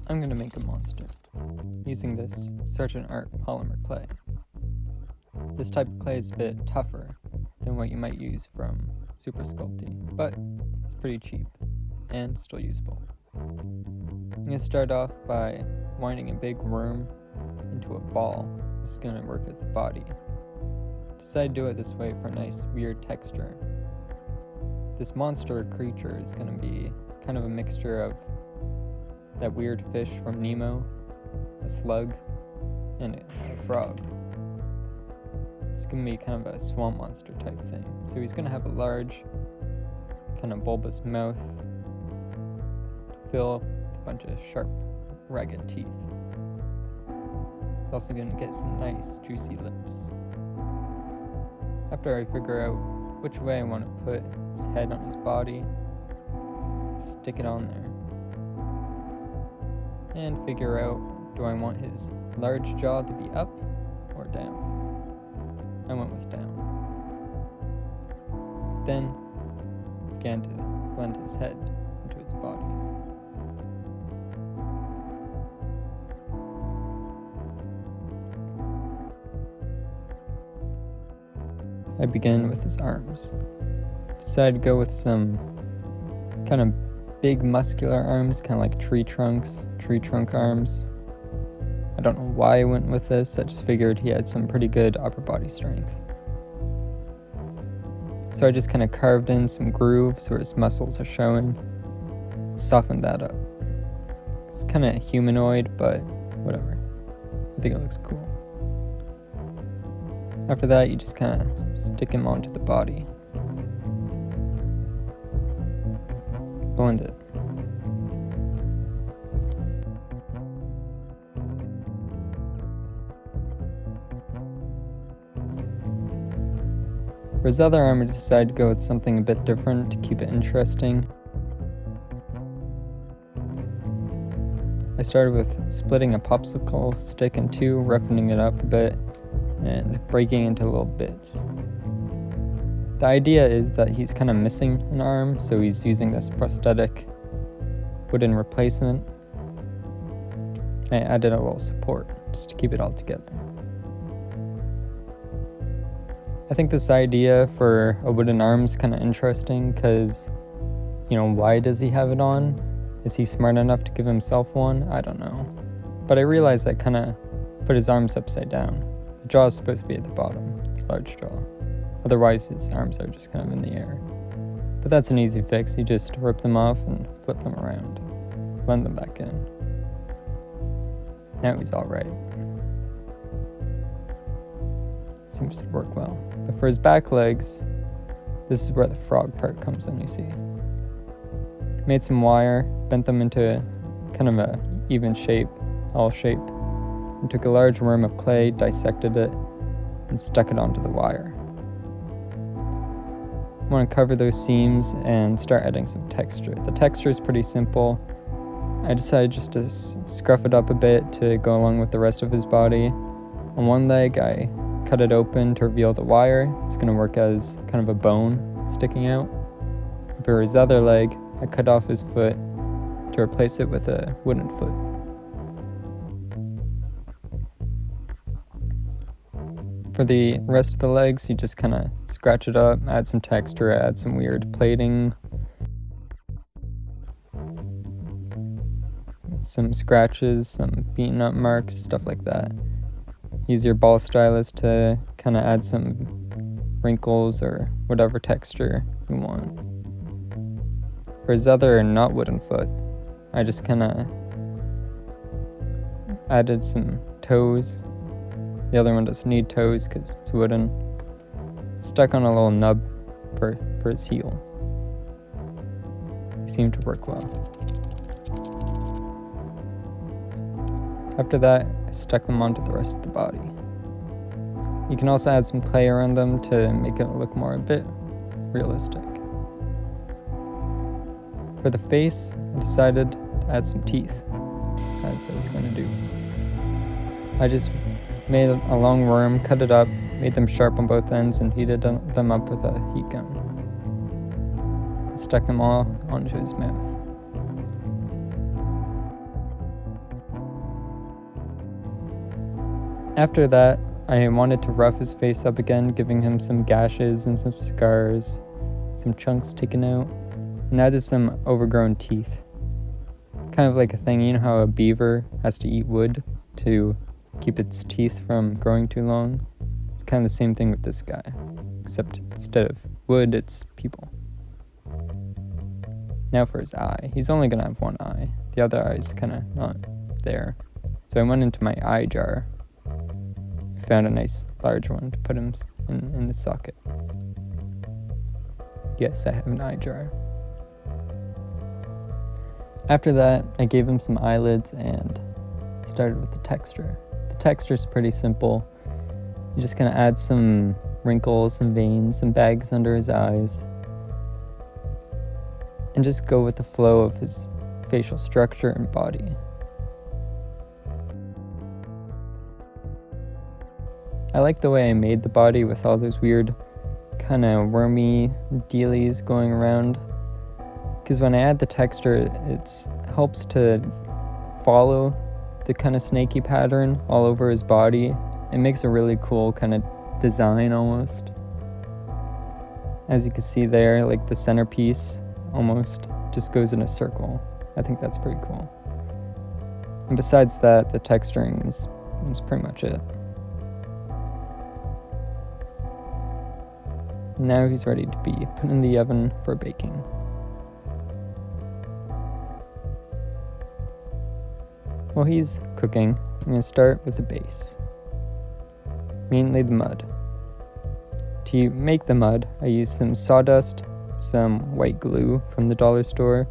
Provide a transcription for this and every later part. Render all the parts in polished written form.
I'm going to make a monster using this Sergeant Art Polymer Clay. This type of clay is a bit tougher than what you might use from Super Sculpting, but it's pretty cheap and still usable. I'm going to start off by winding a big worm into a ball. This is going to work as the body. Decided to do it this way for a nice weird texture. This monster creature is going to be kind of a mixture of that weird fish from Nemo, a slug, and a frog. It's going to be kind of a swamp monster type thing. So he's going to have a large, kind of bulbous mouth, filled with a bunch of sharp, ragged teeth. He's also going to get some nice, juicy lips. After I figure out which way I want to put his head on his body, stick it on there. And figure out, do I want his large jaw to be up or down? I went with down. Then began to blend his head into his body. I began with his arms. Decided to go with some kind of big muscular arms, kind of like tree trunk arms. I don't know why I went with this, I just figured he had some pretty good upper body strength. So I just kind of carved in some grooves where his muscles are showing, softened that up. It's kind of humanoid, but whatever. I think it looks cool. After that, you just kind of stick him onto the body. Blend it. For his other arm, I decided to go with something a bit different to keep it interesting. I started with splitting a popsicle stick in two, roughening it up a bit, and breaking into little bits. The idea is that he's kind of missing an arm, so he's using this prosthetic wooden replacement. I added a little support just to keep it all together. I think this idea for a wooden arm is kind of interesting because, why does he have it on? Is he smart enough to give himself one? I don't know. But I realized I kind of put his arms upside down. The jaw is supposed to be at the bottom, his large jaw. Otherwise, his arms are just kind of in the air. But that's an easy fix. You just rip them off and flip them around. Blend them back in. Now he's all right. Seems to work well. But for his back legs, this is where the frog part comes in, you see. Made some wire, bent them into kind of a even shape, all shape, and took a large worm of clay, dissected it, and stuck it onto the wire. I want to cover those seams and start adding some texture. The texture is pretty simple. I decided just to scruff it up a bit to go along with the rest of his body. On one leg, I cut it open to reveal the wire. It's going to work as kind of a bone sticking out. For his other leg, I cut off his foot to replace it with a wooden foot. For the rest of the legs, you just kind of scratch it up, add some texture, add some weird plating, some scratches, some beaten up marks, stuff like that. Use your ball stylus to kind of add some wrinkles or whatever texture you want. For his other not wooden foot, I just kind of added some toes. The other one doesn't need toes because it's wooden. Stuck on a little nub for his heel. They seem to work well. After that, I stuck them onto the rest of the body. You can also add some clay around them to make it look a bit realistic. For the face, I decided to add some teeth, as I was going to do. I just made a long worm, cut it up, made them sharp on both ends, and heated them up with a heat gun. Stuck them all onto his mouth. After that, I wanted to rough his face up again, giving him some gashes and some scars, some chunks taken out, and added some overgrown teeth. Kind of like a thing, you know how a beaver has to eat wood to keep its teeth from growing too long? It's kind of the same thing with this guy, except instead of wood, it's people. Now for his eye. He's only gonna have one eye. The other eye is kind of not there. So I went into my eye jar. I found a nice large one to put him in the socket. Yes, I have an eye jar. After that, I gave him some eyelids and started with the texture. The texture is pretty simple. You're just gonna add some wrinkles, some veins, some bags under his eyes, and just go with the flow of his facial structure and body. I like the way I made the body with all those weird kind of wormy dealies going around, because when I add the texture, it helps to follow the kind of snaky pattern all over his body. It makes a really cool kind of design almost. As you can see there, like the centerpiece almost just goes in a circle. I think that's pretty cool. And besides that, the texturing is pretty much it. Now he's ready to be put in the oven for baking. While he's cooking, I'm going to start with the base, mainly the mud. To make the mud, I use some sawdust, some white glue from the dollar store,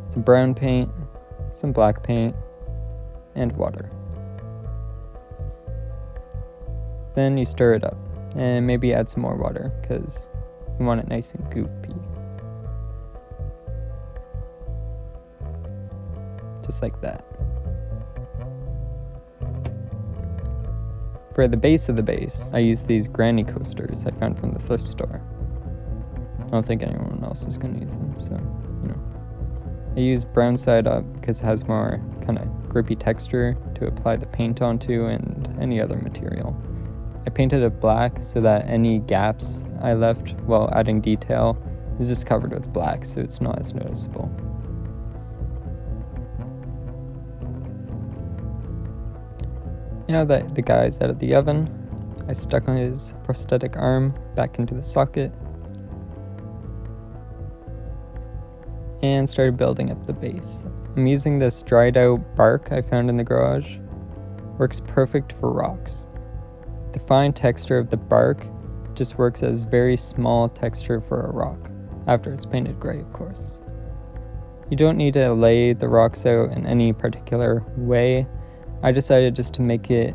some brown paint, some black paint, and water. Then you stir it up, and maybe add some more water, because you want it nice and goopy. Just like that. For the base of the base, I use these granny coasters I found from the thrift store. I don't think anyone else is going to use them, so, I use brown side up because it has more kind of grippy texture to apply the paint onto and any other material. I painted it black so that any gaps I left while adding detail is just covered with black, so it's not as noticeable. Now that the guy's out of the oven, I stuck on his prosthetic arm back into the socket and started building up the base. I'm using this dried out bark I found in the garage. Works perfect for rocks. The fine texture of the bark just works as very small texture for a rock, after it's painted gray, of course. You don't need to lay the rocks out in any particular way. I decided just to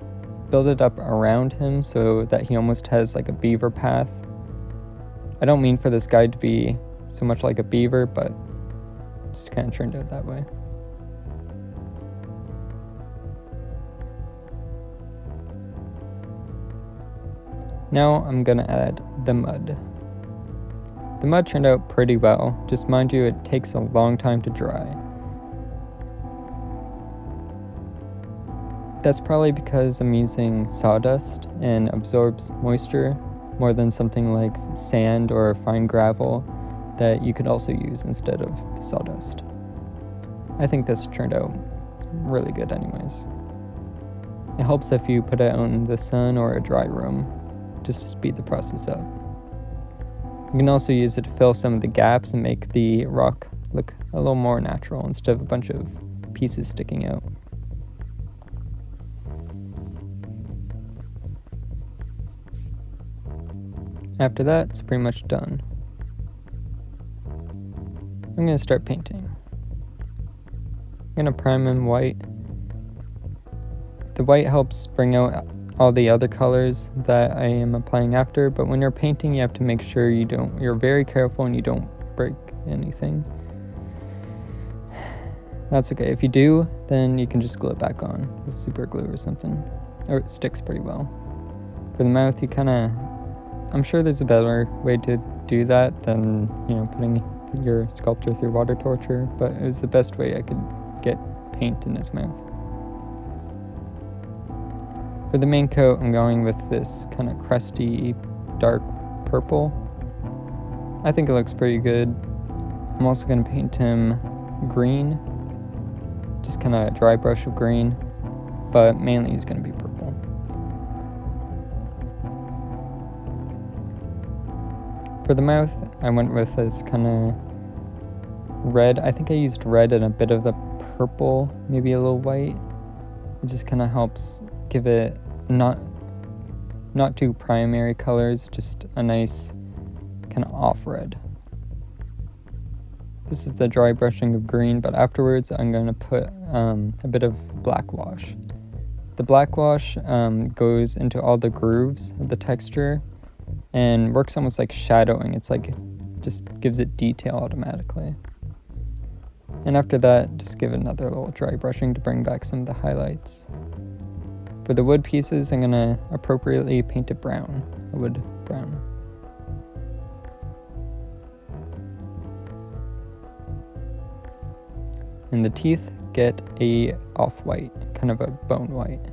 build it up around him so that he almost has like a beaver path. I don't mean for this guy to be so much like a beaver, but it just kind of turned out that way. Now I'm gonna add the mud. The mud turned out pretty well, just mind you it takes a long time to dry. That's probably because I'm using sawdust and absorbs moisture more than something like sand or fine gravel that you could also use instead of the sawdust. I think this turned out really good anyways. It helps if you put it out in the sun or a dry room, just to speed the process up. You can also use it to fill some of the gaps and make the rock look a little more natural instead of a bunch of pieces sticking out. After that, it's pretty much done. I'm going to start painting. I'm going to prime him white. The white helps bring out all the other colors that I am applying after, but when you're painting, you have to make sure you're very careful and you don't break anything. That's okay. If you do, then you can just glue it back on with super glue or something, or it sticks pretty well. For the mouth, I'm sure there's a better way to do that than, putting your sculpture through water torture, but it was the best way I could get paint in his mouth. For the main coat, I'm going with this kind of crusty, dark purple. I think it looks pretty good. I'm also going to paint him green, just kind of dry brush of green, but mainly he's going to be purple. For the mouth, I went with this kind of red. I think I used red and a bit of the purple, maybe a little white. It just kind of helps give it not too primary colors, just a nice kind of off red. This is the dry brushing of green, but afterwards I'm going to put a bit of black wash. The black wash goes into all the grooves of the texture and works almost like shadowing. It's like just gives it detail automatically. And after that, just give it another little dry brushing to bring back some of the highlights. For the wood pieces, I'm going to appropriately paint it brown, a wood brown. And the teeth get a off-white, kind of a bone white.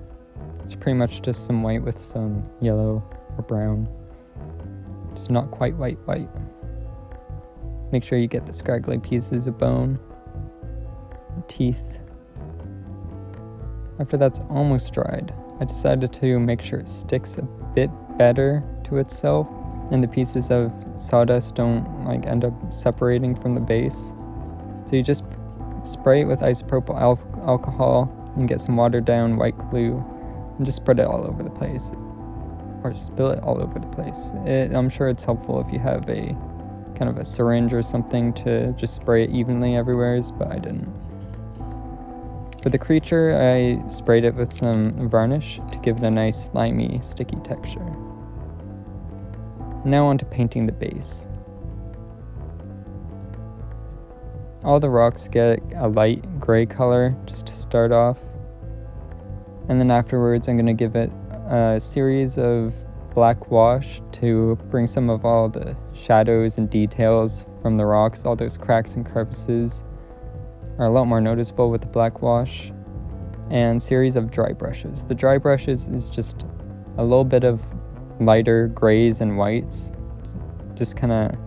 It's pretty much just some white with some yellow or brown. Just not quite white. Make sure you get the scraggly pieces of bone, teeth. After that's almost dried, I decided to make sure it sticks a bit better to itself and the pieces of sawdust don't end up separating from the base. So you just spray it with isopropyl alcohol and get some watered down white glue and just spread it all over the place, or spill it all over the place. I'm sure it's helpful if you have a kind of a syringe or something to just spray it evenly everywhere, but I didn't. For the creature, I sprayed it with some varnish to give it a nice slimy, sticky texture. Now on to painting the base. All the rocks get a light gray color just to start off. And then afterwards, I'm going to give it a series of black wash to bring some of all the shadows and details from the rocks. All those cracks and crevices are a lot more noticeable with the black wash. And series of dry brushes. The dry brushes is just a little bit of lighter grays and whites, just kind of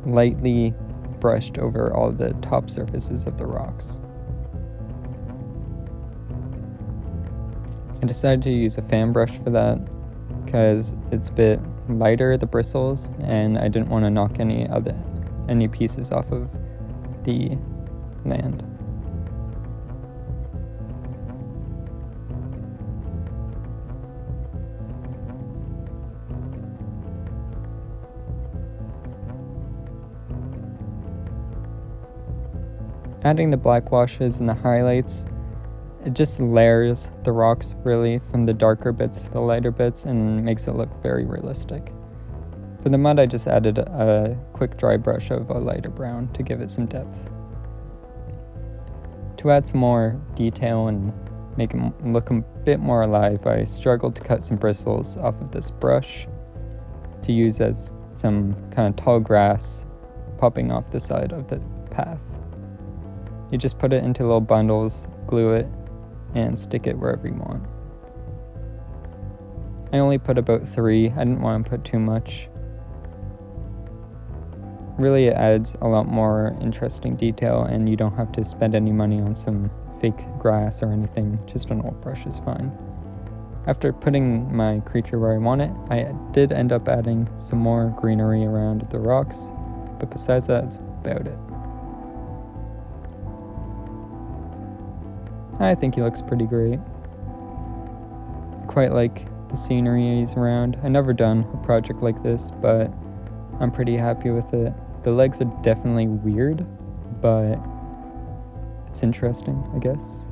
lightly brushed over all the top surfaces of the rocks. I decided to use a fan brush for that because it's a bit lighter, the bristles, and I didn't want to knock any pieces off of the land. Adding the black washes and the highlights, it just layers the rocks really from the darker bits to the lighter bits and makes it look very realistic. For the mud, I just added a quick dry brush of a lighter brown to give it some depth. To add some more detail and make it look a bit more alive, I struggled to cut some bristles off of this brush to use as some kind of tall grass popping off the side of the path. You just put it into little bundles, glue it, and stick it wherever you want. I only put about 3. I didn't want to put too much. Really, it adds a lot more interesting detail, and you don't have to spend any money on some fake grass or anything. Just an old brush is fine. After putting my creature where I want it, I did end up adding some more greenery around the rocks, but besides that, it's about it. I think he looks pretty great. I quite like the scenery he's around. I've never done a project like this, but I'm pretty happy with it. The legs are definitely weird, but it's interesting, I guess.